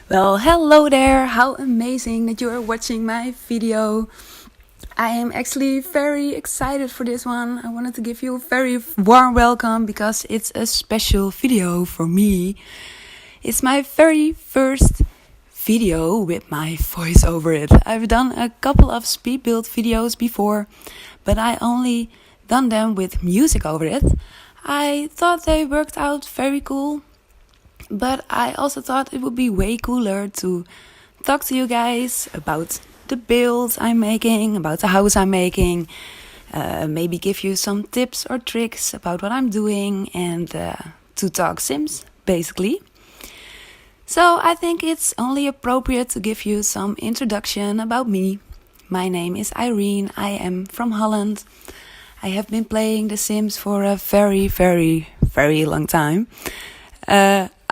Well, hello there! How amazing that you are watching my video. I am actually very excited for this one. I wanted to give you a very warm welcome because it's a special video for me. It's my very first video with my voice over it. I've done a couple of speed build videos before, but I only done them with music over it. I thought they worked out very cool. But I also thought it would be way cooler to talk to you guys about the builds I'm making, about the house I'm making, maybe give you some tips or tricks about what I'm doing, and to talk Sims, basically. So I think it's only appropriate to give you some introduction about me. My name is Irene, I am from Holland. I have been playing The Sims for a very, very, very long time.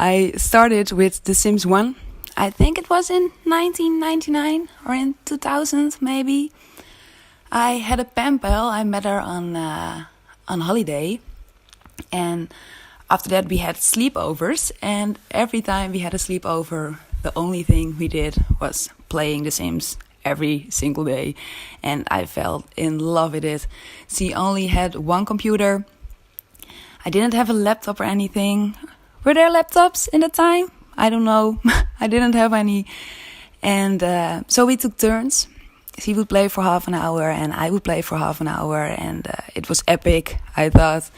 I started with The Sims 1. I think it was in 1999 or in 2000 maybe. I had a pen pal. I met her on holiday, and after that we had sleepovers. And every time we had a sleepover, the only thing we did was playing The Sims every single day, and I fell in love with it. She only had one computer. I didn't have a laptop or anything. Were there laptops in the time? I don't know. I didn't have any. And so we took turns. She would play for half an hour and I would play for half an hour. And it was epic, I thought.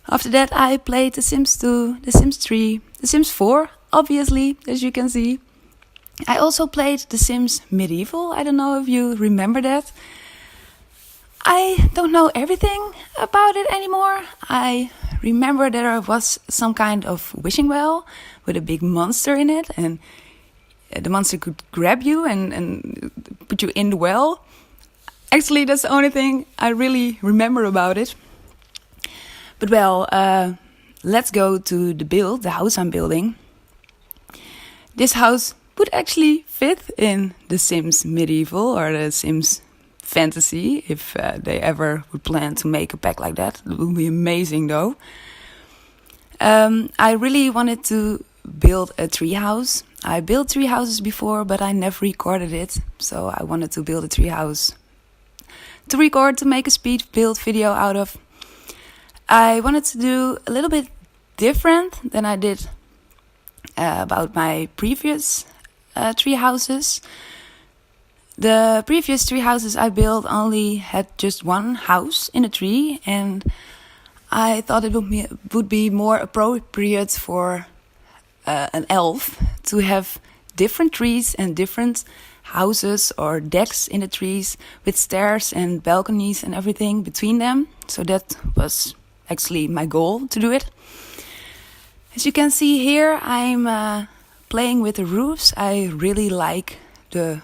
After that, I played The Sims 2, The Sims 3, The Sims 4, obviously, as you can see. I also played The Sims Medieval. I don't know if you remember that. I don't know everything about it anymore. I remember there was some kind of wishing well with a big monster in it, and the monster could grab you and put you in the well. Actually, that's the only thing I really remember about it. But well, let's go to the build, the house I'm building. This house would actually fit in The Sims Medieval or The Sims Fantasy, if they ever would plan to make a pack like that. It would be amazing though. I really wanted to build a treehouse. I built tree houses before, but I never recorded it. So I wanted to build a treehouse to record, to make a speed build video out of. I wanted to do a little bit different than I did about my previous tree houses. The previous tree houses I built only had just one house in a tree, and I thought it would be more appropriate for an elf to have different trees and different houses or decks in the trees with stairs and balconies and everything between them. So that was actually my goal, to do it. As you can see here, I'm playing with the roofs. I really like to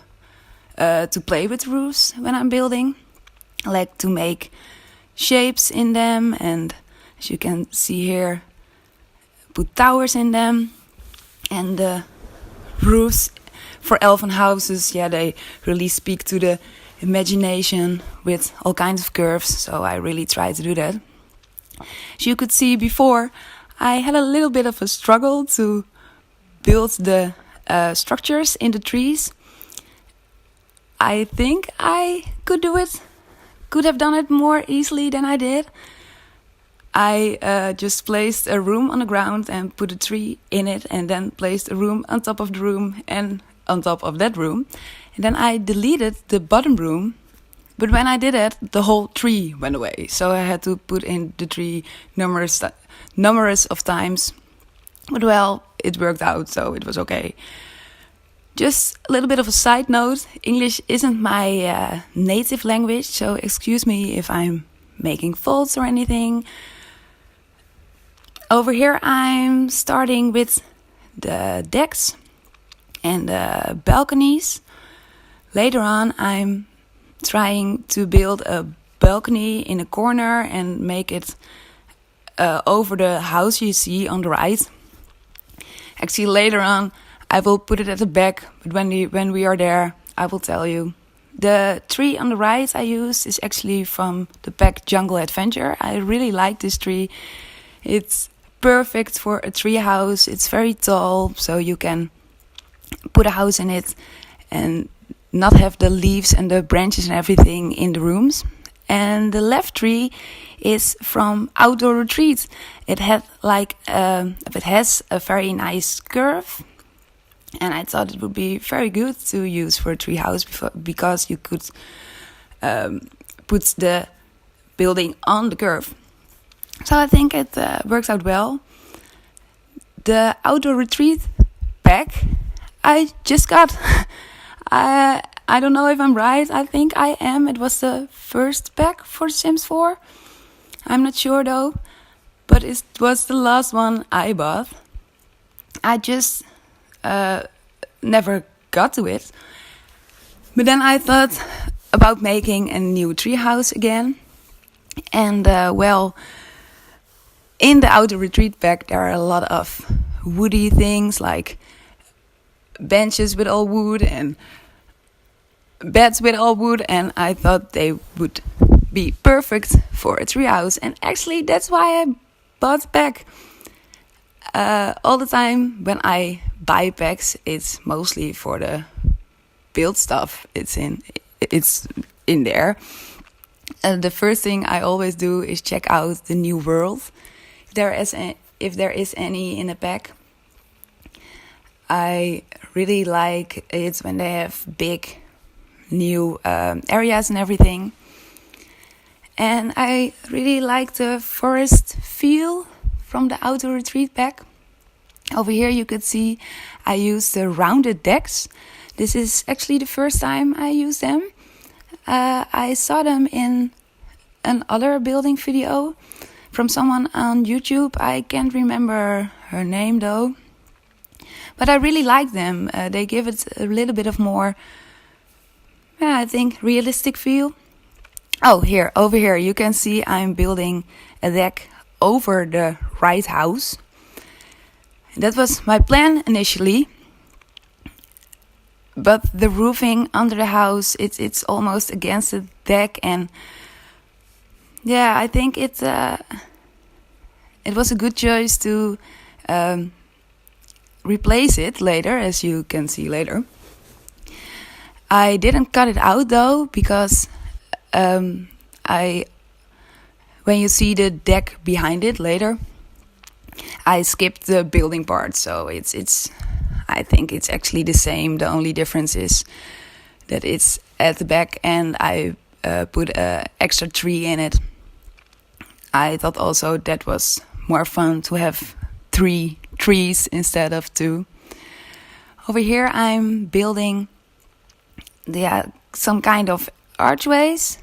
play with roofs when I'm building. I like to make shapes in them, and as you can see here, put towers in them. And the roofs for elven houses, yeah, they really speak to the imagination with all kinds of curves, so I really try to do that. As you could see before, I had a little bit of a struggle to build the structures in the trees. I think I could do it, could have done it more easily than I did. I just placed a room on the ground and put a tree in it, and then placed a room on top of the room and on top of that room. And then I deleted the bottom room, but when I did it, the whole tree went away. So I had to put in the tree numerous of times. But well, it worked out, so it was okay. Just a little bit of a side note, English isn't my native language, so excuse me if I'm making faults or anything. Over here I'm starting with the decks and the balconies. Later on I'm trying to build a balcony in a corner and make it over the house you see on the right. Actually, later on I will put it at the back, but when we are there, I will tell you. The tree on the right I use is actually from the pack Jungle Adventure. I really like this tree. It's perfect for a tree house. It's very tall, so you can put a house in it and not have the leaves and the branches and everything in the rooms. And the left tree is from Outdoor Retreat. It has a very nice curve, and I thought it would be very good to use for a tree house because you could put the building on the curve. So I think it works out well. The Outdoor Retreat bag I just got. I don't know if I'm right. I think I am. It was the first bag for Sims 4. I'm not sure though. But it was the last one I bought. I just never got to it. But then I thought about making a new treehouse again. And in the Outdoor Retreat bag there are a lot of woody things like benches with all wood and beds with all wood, and I thought they would be perfect for a treehouse. And actually that's why I bought back. All the time when I buy packs, it's mostly for the build stuff. It's in there. The first thing I always do is check out the new world. If there is any in a pack. I really like it when they have big new areas and everything. And I really like the forest feel from the Outdoor Retreat pack. Over here you could see I use the rounded decks. This is actually the first time I use them. I saw them in another building video from someone on YouTube. I can't remember her name though. But I really like them. They give it a little bit of more, I think, realistic feel. Over here, you can see I'm building a deck over the right house. That was my plan initially. But the roofing under the house, it's almost against the deck. And yeah, I think it was a good choice to replace it later, as you can see later. I didn't cut it out though, because when you see the deck behind it later, I skipped the building part, so I think it's actually the same. The only difference is that it's at the back and I put an extra tree in it. I thought also that was more fun to have 3 trees instead of 2. Over here I'm building some kind of archways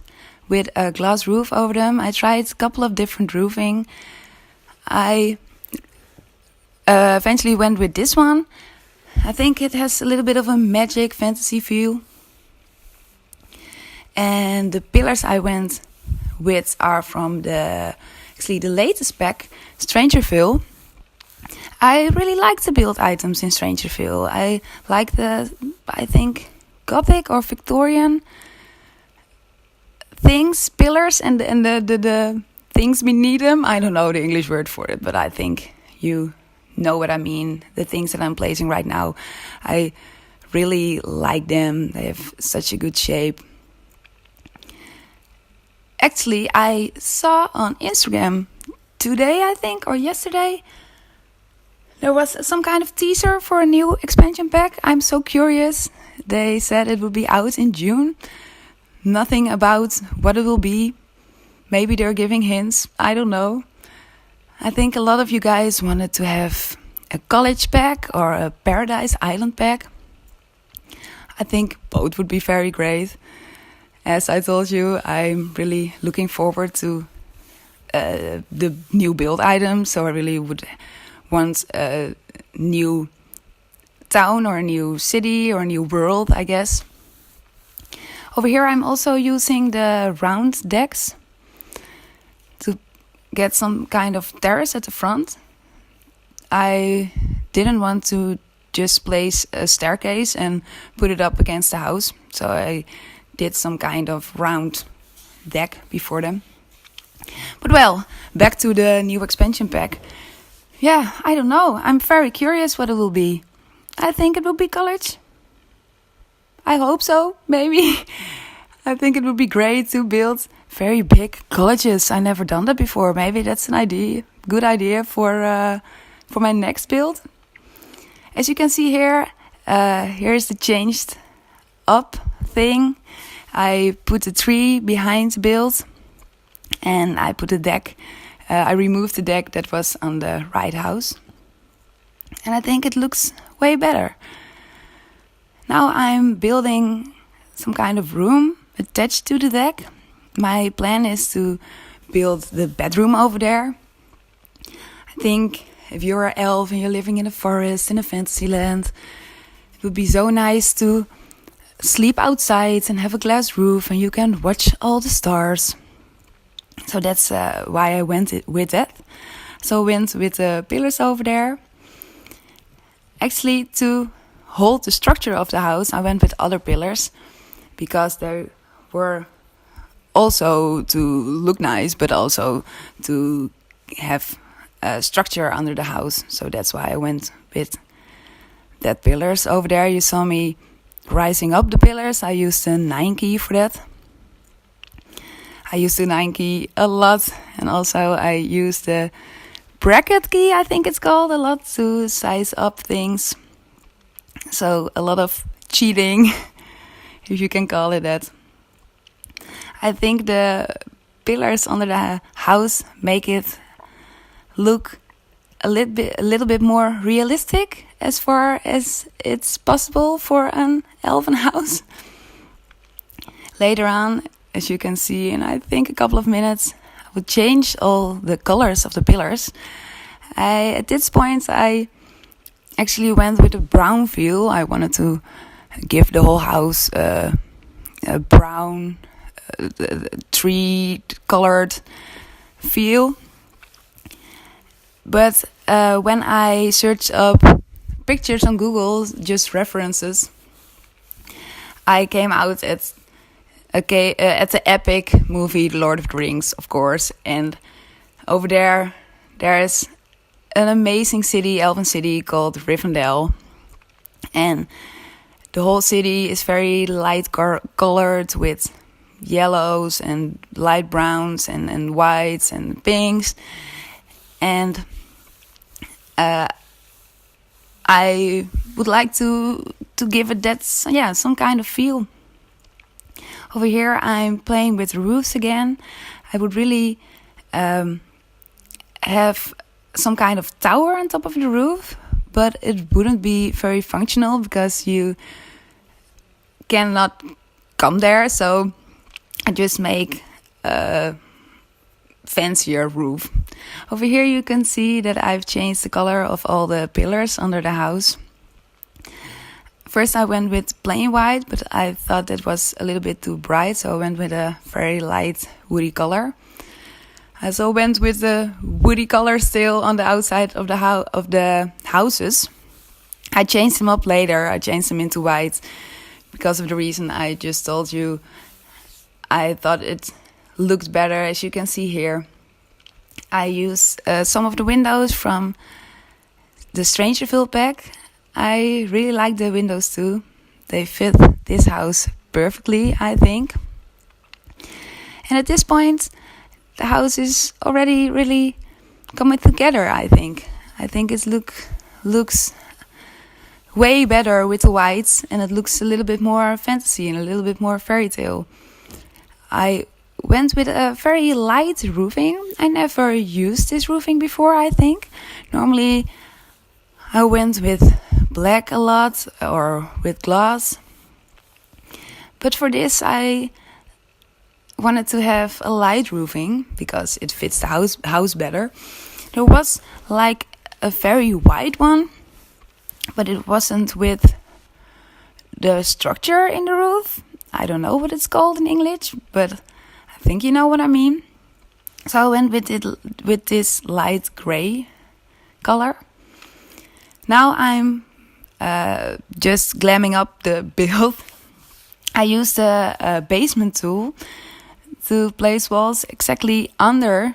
with a glass roof over them. I tried a couple of different roofing. I eventually went with this one. I think it has a little bit of a magic fantasy feel. And the pillars I went with are from the latest pack, Strangerville. I really like the build items in Strangerville. I like I think, Gothic or Victorian things, pillars, and the things beneath them. I don't know the English word for it, but I think you know what I mean. The things that I'm placing right now, I really like them. They have such a good shape. Actually, I saw on Instagram today, I think, or yesterday, there was some kind of teaser for a new expansion pack. I'm so curious. They said it will be out in June. Nothing about what it will be. Maybe they're giving hints. I don't know. I think a lot of you guys wanted to have a college pack or a Paradise Island pack. I think both would be very great. As I told you, I'm really looking forward to the new build items. So I really would want a new town or a new city or a new world, I guess. Over here I'm also using the round decks to get some kind of terrace at the front. I didn't want to just place a staircase and put it up against the house, so I did some kind of round deck before them. But well, back to the new expansion pack. Yeah, I don't know. I'm very curious what it will be. I think it will be college. I hope so, maybe. I think it would be great to build very big colleges. I never done that before. Maybe that's an idea, good idea for my next build. As you can see here, here's the changed up thing. I put a tree behind the build, and I put a deck. I removed the deck that was on the right house, and I think it looks way better. Now I'm building some kind of room attached to the deck. My plan is to build the bedroom over there. I think if you're an elf and you're living in a forest, in a fantasy land, it would be so nice to sleep outside and have a glass roof and you can watch all the stars. So that's why I went with that. So I went with the pillars over there. Actually, to hold the structure of the house, I went with other pillars because they were also to look nice, but also to have a structure under the house. So that's why I went with that pillars. Over there you saw me rising up the pillars. I used a 9 key for that. I used the 9 key a lot, and also I used the bracket key, I think it's called, a lot to size up things. So a lot of cheating, if you can call it that. I think the pillars under the house make it look a little bit more realistic as far as it's possible for an elven house. Later on, as you can see in I think a couple of minutes, I will change all the colors of the pillars. At this point I actually went with a brown feel. I wanted to give the whole house a brown tree colored feel. But when I searched up pictures on Google, just references, I came out at the epic movie The Lord of the Rings, of course. And over there is an amazing city, elven city called Rivendell. And the whole city is very light colored with yellows and light browns and whites and pinks. And I would like to give it that, some kind of feel. Over here I'm playing with roofs again. I would really have some kind of tower on top of the roof, but it wouldn't be very functional because you cannot come there. So I just make a fancier roof. Over here you can see that I've changed the color of all the pillars under the house. First I went with plain white, but I thought that was a little bit too bright, so I went with a very light woody color. I also went with the woody color still on the outside of the houses. I changed them up later. I changed them into white because of the reason I just told you. I thought it looked better, as you can see here. I used some of the windows from the Strangerville pack. I really like the windows too. They fit this house perfectly, I think. And at this point, the house is already really coming together, I think. I think it looks way better with the whites, and it looks a little bit more fantasy and a little bit more fairy tale. I went with a very light roofing. I never used this roofing before, I think. Normally I went with black a lot or with glass. But for this I wanted to have a light roofing because it fits the house better. There was like a very white one, but it wasn't with the structure in the roof. I don't know what it's called in English, but I think you know what I mean. So I went with this light gray color. Now I'm just glamming up the build. I used a basement tool to place walls exactly under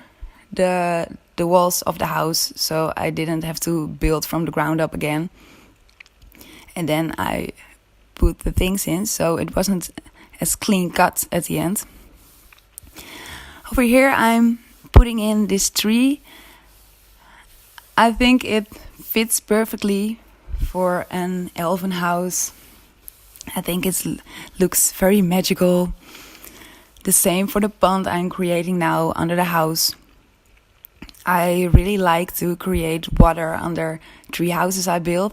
the walls of the house, so I didn't have to build from the ground up again. and then I put the things in, so it wasn't as clean cut at the end. Over here I'm putting in this tree. I think it fits perfectly for an elven house. I think it looks very magical. The same for the pond I'm creating now under the house. I really like to create water under tree houses I build.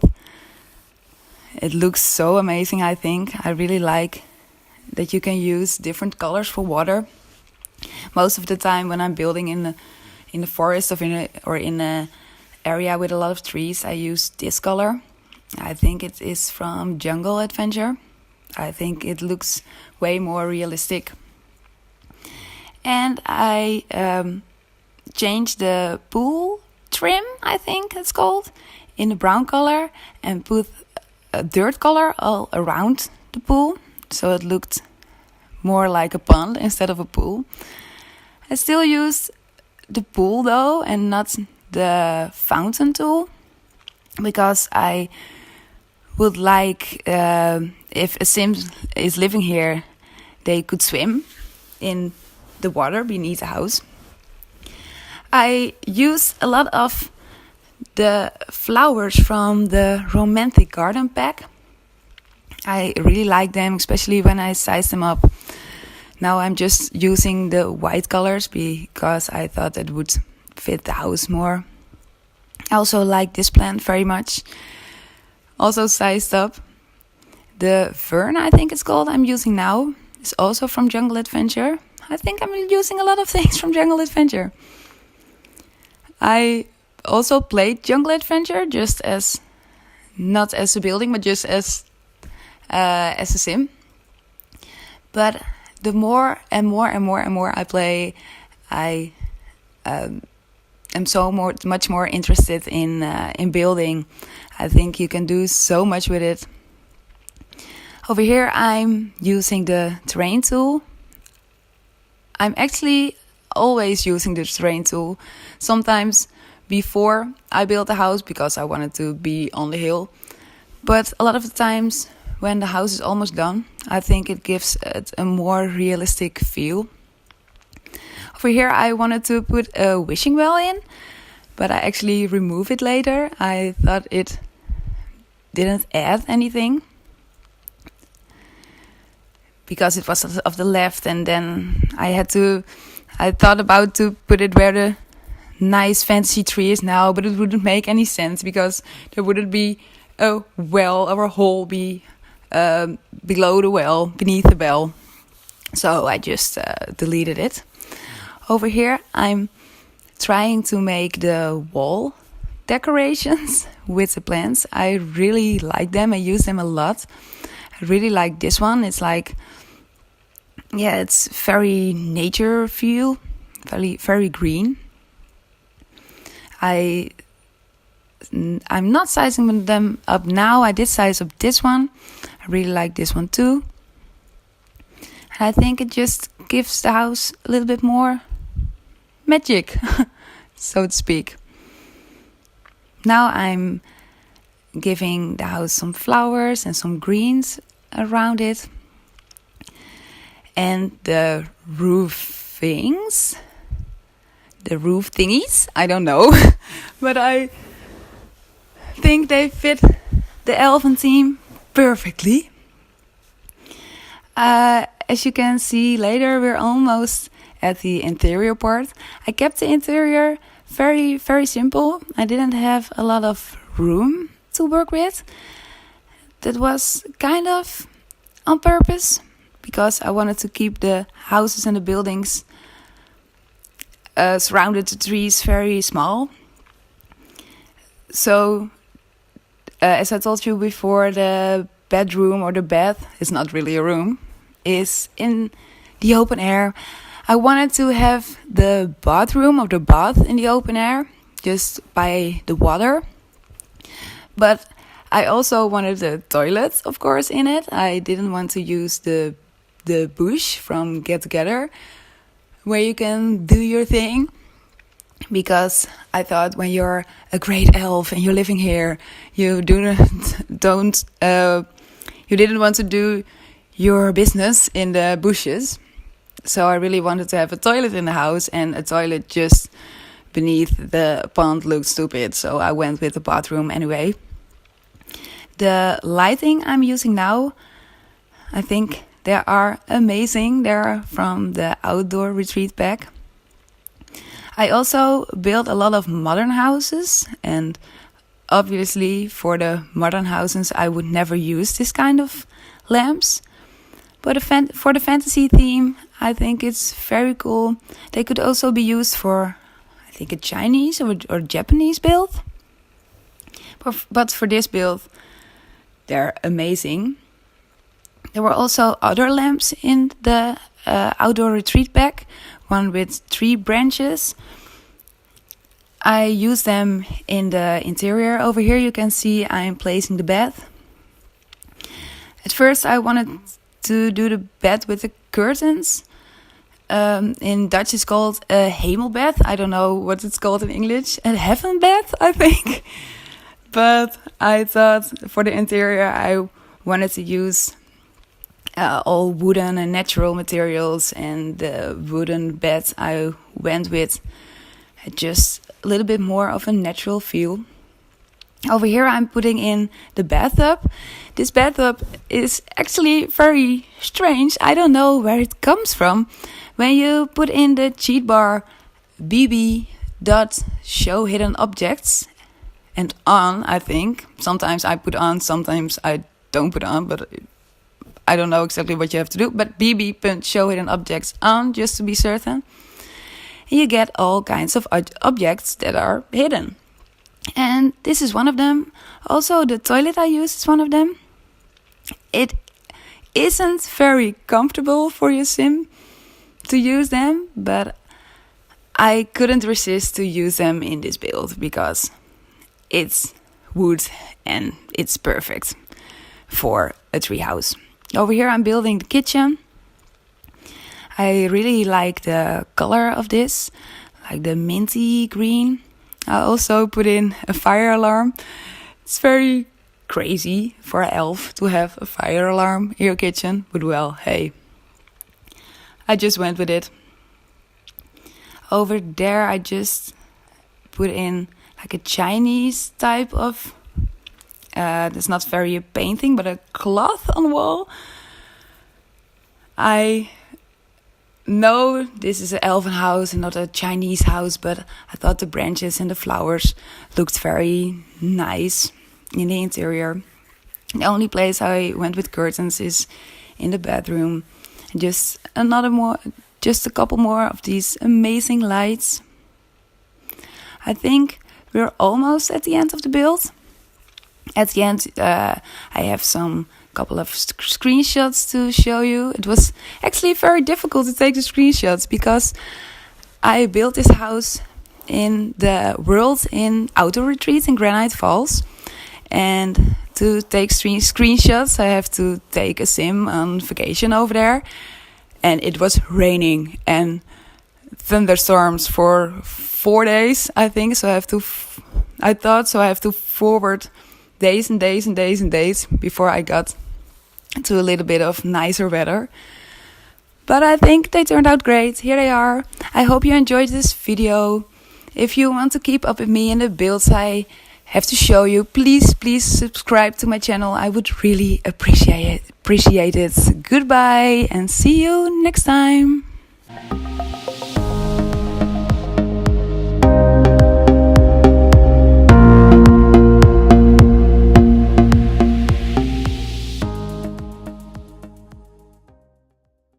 It looks so amazing, I think. I really like that you can use different colors for water. Most of the time when I'm building in the forest or in a area with a lot of trees, I use this color. I think it is from Jungle Adventure. I think it looks way more realistic. And I changed the pool trim, I think it's called, in the brown color, and put a dirt color all around the pool, so it looked more like a pond instead of a pool. I still use the pool though, and not the fountain tool, because I would like, if a sim is living here, they could swim in the water beneath the house. I use a lot of the flowers from the romantic garden pack. I really like them, especially when I size them up. Now I'm just using the white colors because I thought it would fit the house more. I also like this plant very much. Also sized up. The fern, I think it's called, I'm using now, is also from Jungle Adventure. I think I'm using a lot of things from Jungle Adventure. I also played Jungle Adventure just as, not as a building, but just as a sim. But the more and more I play, I am much more interested in building. I think you can do so much with it. Over here I'm using the terrain tool. I'm actually always using the terrain tool. Sometimes before I built the house, because I wanted to be on the hill. But a lot of the times when the house is almost done, I think it gives it a more realistic feel. Over here I wanted to put a wishing well in, but I actually removed it later. I thought it didn't add anything, because it was of the left, and then I thought about to put it where the nice fancy tree is now, but it wouldn't make any sense because there wouldn't be a well or a hole below the well, beneath the well. So I just deleted it. Over here I'm trying to make the wall decorations with the plants. I really like them. I use them a lot. I really like this one. It's like, yeah, it's very nature feel, very green. I'm not sizing them up now. I did size up this one. I really like this one too. And I think it just gives the house a little bit more magic, so to speak. Now I'm giving the house some flowers and some greens around it. And the roof thingies, I don't know. But I think they fit the elven theme perfectly. As you can see later, we're almost at the interior part. I kept the interior very, very simple. I didn't have a lot of room to work with. That was kind of on purpose, because I wanted to keep the houses and the buildings surrounded the trees very small. So, as I told you before, the bedroom or the bed is not really a room, is in the open air. I wanted to have the bathroom or the bath in the open air, just by the water. But I also wanted the toilet, of course, in it. I didn't want to use the bush from Get Together, where you can do your thing. because I thought when you're a great elf and you're living here, you you didn't want to do your business in the bushes. So I really wanted to have a toilet in the house, and a toilet just beneath the pond looked stupid. So I went with the bathroom anyway. The lighting I'm using now, I think they are amazing. They're from the outdoor retreat pack. I also built a lot of modern houses, and obviously for the modern houses I would never use this kind of lamps. But for the fantasy theme, I think it's very cool. They could also be used for, I think, a Chinese or Japanese build. But for this build, they're amazing. There were also other lamps in the outdoor retreat pack, one with 3 branches. I use them in the interior. Over here you can see I'm placing the bed. At first I wanted to do the bed with the curtains. In Dutch it's called a hemelbed. I don't know what it's called in English. A heaven bed, I think. But I thought for the interior I wanted to use all wooden and natural materials, and the wooden bed I went with had just a little bit more of a natural feel. Over here I'm putting in the bathtub. This bathtub is actually very strange. I don't know where it comes from. When you put in the cheat bar bb.show hidden objects and on, I think. Sometimes I put on, sometimes I don't put on, but I don't know exactly what you have to do. But bb.show hidden objects on, just to be certain. You get all kinds of objects that are hidden. And this is one of them. Also, the toilet I use is one of them. It isn't very comfortable for your sim to use them, but I couldn't resist to use them in this build because it's wood and it's perfect for a treehouse. Over here I'm building the kitchen. I really like the color of this, like the minty green. I also put in a fire alarm. It's very crazy for an elf to have a fire alarm in your kitchen, but well, hey, I just went with it. Over there I just put in like a Chinese type of, it's not very a painting, but a cloth on the wall. I know this is an elven house and not a Chinese house, but I thought the branches and the flowers looked very nice in the interior. The only place I went with curtains is in the bedroom. And just a couple more of these amazing lights. I think we're almost at the end of the build. At the end, I have some couple of screenshots to show you. It was actually very difficult to take the screenshots because I built this house in the world in outdoor retreat in Granite Falls, and to take screenshots I have to take a sim on vacation over there, and it was raining and thunderstorms for 4 days, I think. So I have to forward days and days and days and days before I got to a little bit of nicer weather. But I think they turned out great. Here they are. I hope you enjoyed this video. If you want to keep up with me in the builds I have to show you, please subscribe to my channel. I would really appreciate it. Goodbye and see you next time.